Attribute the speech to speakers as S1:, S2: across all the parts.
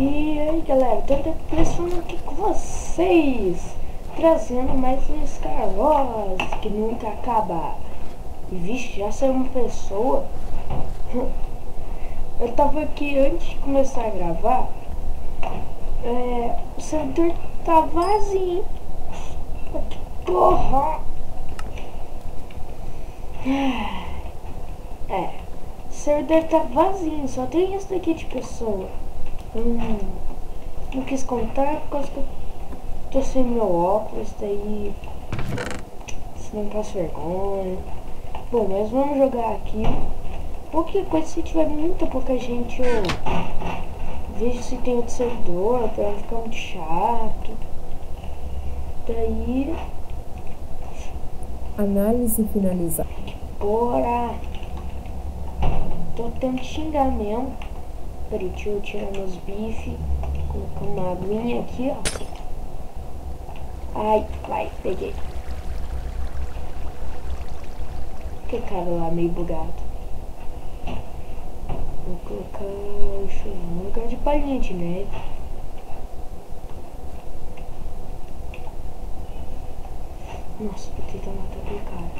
S1: E aí galera, tô falando aqui com vocês, trazendo mais um Star Wars que nunca acaba. E vixe, já saiu uma pessoa. Eu tava aqui antes de começar a gravar, o servidor tá vazio. Que porra! O servidor tá vazio, só tem esse daqui de pessoa. Não quis contar por causa que eu tô sem meu óculos, daí senão passo vergonha. Bom, mas vamos jogar aqui. Qualquer coisa, se tiver muita pouca gente, eu vejo se tem outro servidor, pra não ficar muito chato. Daí...
S2: Análise finalizada.
S1: Bora! Tô tendo que xingar mesmo. Peraí, deixa eu tirar meus bifes. Colocar uma aguinha aqui, ó. Ai, vai, peguei. Que cara lá meio bugado. Vou colocar um lugar de palhinha de neve. Nossa, vou tentar matar aquele cara.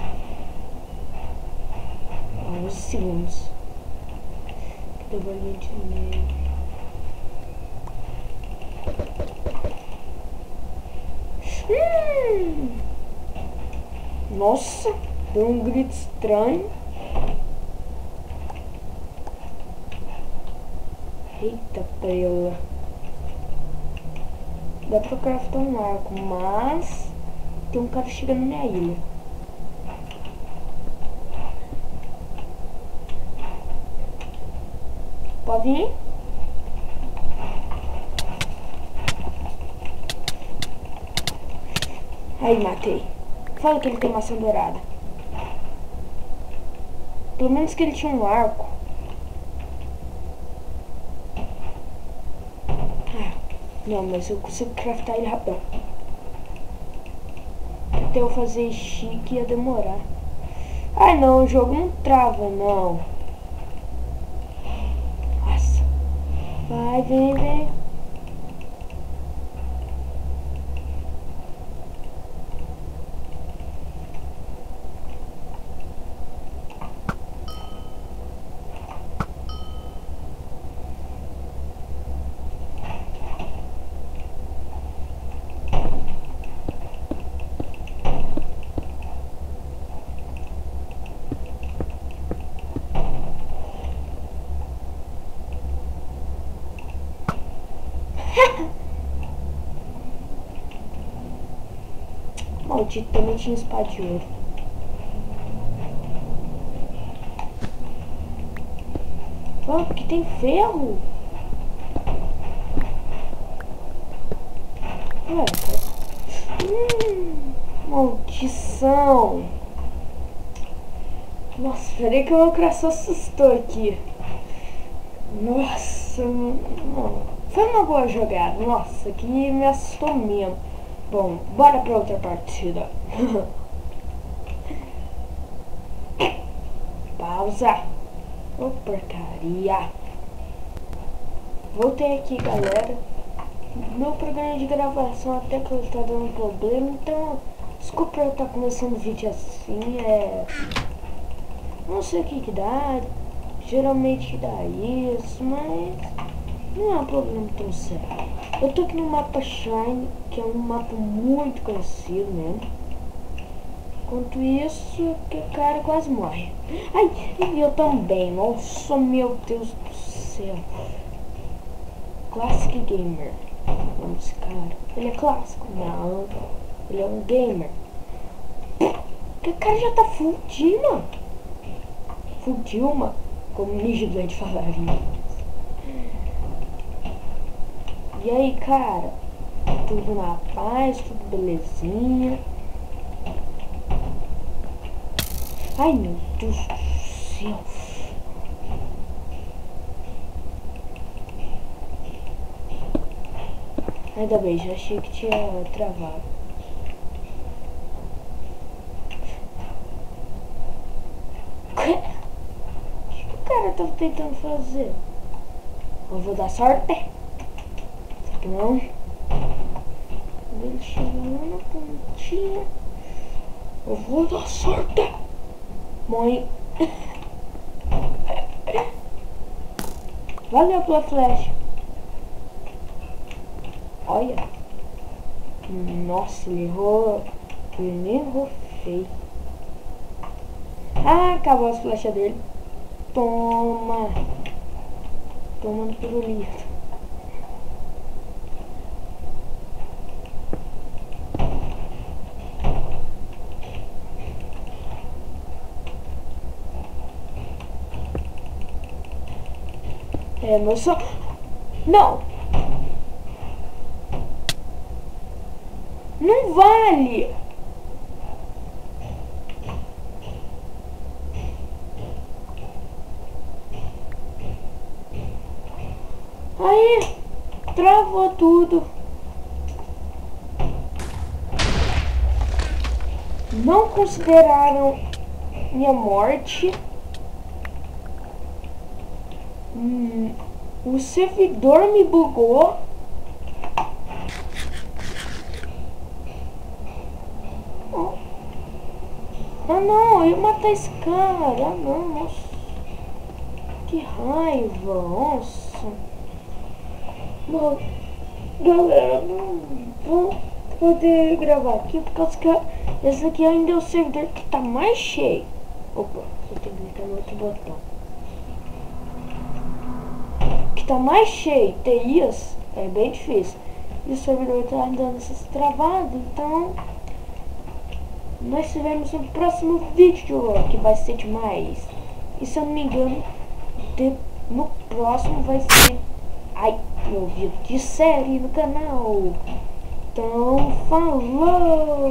S1: 11 segundos. Cadê a bolinha de neve? Nossa, deu um grito estranho. Eita prela. Dá pra craftar um arco, mas tem um cara chegando na minha ilha. Pode vir? Aí, matei. Fala que ele tem maçã dourada. Pelo menos que ele tinha um arco. Não, mas eu consigo craftar ele rapidão. Até eu fazer chique ia demorar. Ai não, o jogo não trava não. Nossa. Vai, vem, vem. Maldito, também tinha espada de ouro. Ah, porque tem ferro. Ué, maldição. Nossa, peraí que o meu coração assustou aqui. Nossa, não. Foi uma boa jogada. Nossa, que me assustou mesmo. Bom, bora pra outra partida. Pausa. Ô, porcaria. Voltei aqui, galera. Meu programa de gravação até que tá dando problema, então desculpa eu estar começando o vídeo assim, não sei o que dá, geralmente dá isso, mas não é um problema tão sério. Eu tô aqui no mapa Shine, que é um mapa muito conhecido mesmo. Enquanto isso, que o cara quase morre. Ai, e eu também, nossa, meu Deus do céu. Classic Gamer. O nome desse cara. Ele é clássico? Não. Ele é um gamer. Que cara já tá full Dilma. Full Dilma. Como o Ninja Blade falaria. E aí, cara? Tudo na paz, tudo belezinha. Ai, meu Deus do céu. Ainda bem, já achei que tinha travado. O que o cara tá tentando fazer? Eu vou dar sorte. que não. Ele chega lá na pontinha. Eu vou dar sorte. Mãe. Valeu pela flecha. Olha. Nossa, ele errou. Ele nem errou feio. Ah, acabou as flechas dele. Toma. Toma no pirulito. É, meu só... Não! Não vale! Aí, travou tudo. Não consideraram minha morte. O servidor me bugou. Ah não, eu ia matar esse cara. Ah não, nossa. Que raiva, nossa. Bom, galera, não vou poder gravar aqui por causa que esse aqui ainda é o servidor que tá mais cheio. Opa, eu tenho que clicar no outro botão. Que tá mais cheio, TIs, é bem difícil. E o servidor tá andando essas travadas, então nós tivemos no próximo vídeo, que vai ser demais. E se eu não me engano, no próximo vai ser... Ai, meu vídeo de série no canal. Então, falou!